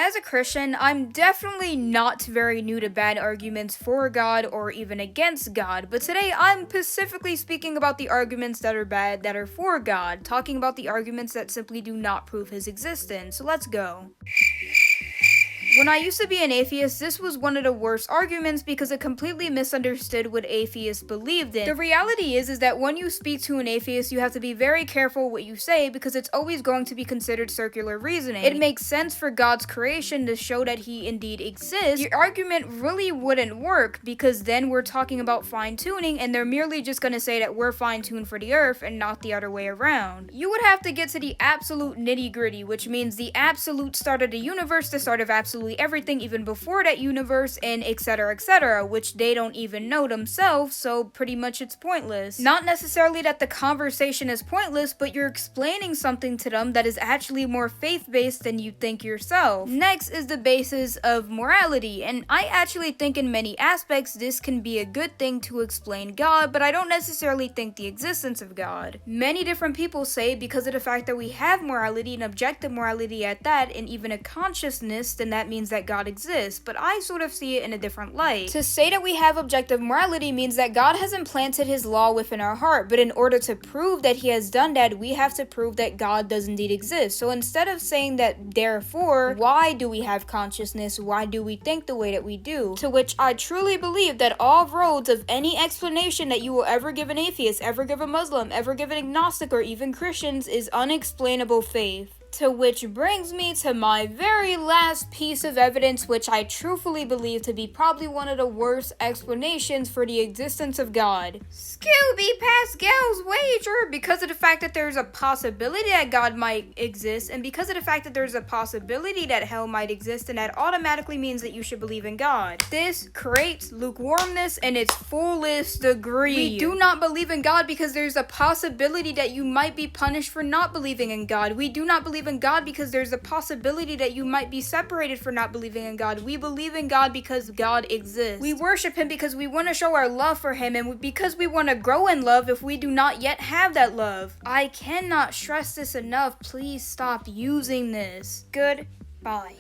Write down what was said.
As a Christian, I'm definitely not very new to bad arguments for God or even against God, but today I'm specifically speaking about the arguments that are bad that are for God, talking about the arguments that simply do not prove his existence. So let's go. When I used to be an atheist, this was one of the worst arguments because it completely misunderstood what atheists believed in. The reality is that when you speak to an atheist, you have to be very careful what you say because it's always going to be considered circular reasoning. It makes sense for God's creation to show that he indeed exists. Your argument really wouldn't work because then we're talking about fine-tuning and they're merely just going to say that we're fine-tuned for the earth and not the other way around. You would have to get to the absolute nitty-gritty, which means the absolute start of the universe, the start of absolutely everything even before that universe, and etc., which they don't even know themselves, so pretty much it's pointless. Not necessarily that the conversation is pointless, but you're explaining something to them that is actually more faith-based than you think yourself. Next is the basis of morality, and I actually think in many aspects this can be a good thing to explain God, but I don't necessarily think the existence of God. Many different people say because of the fact that we have morality, and objective morality at that, and even a consciousness, then that means that God exists, but I sort of see it in a different light. To say that we have objective morality means that God has implanted his law within our heart, but in order to prove that he has done that, we have to prove that God does indeed exist. So instead of saying that therefore, why do we have consciousness? Why do we think the way that we do? To which I truly believe that all roads of any explanation that you will ever give an atheist, ever give a Muslim, ever give an agnostic, or even Christians is unexplainable faith. To which brings me to my very last piece of evidence, which I truthfully believe to be probably one of the worst explanations for the existence of God. Scooby Pascal's wager! Because of the fact that there's a possibility that God might exist, and because of the fact that there's a possibility that hell might exist, and that automatically means that you should believe in God. This creates lukewarmness in its fullest degree. We do not believe in God because there's a possibility that you might be punished for not believing in God. We do not believe in God because there's a possibility that you might be separated for not believing in God. We believe in God because God exists. We worship him because we want to show our love for him, and because we want to grow in love if we do not yet have that love. I cannot stress this enough. Please stop using this. Goodbye.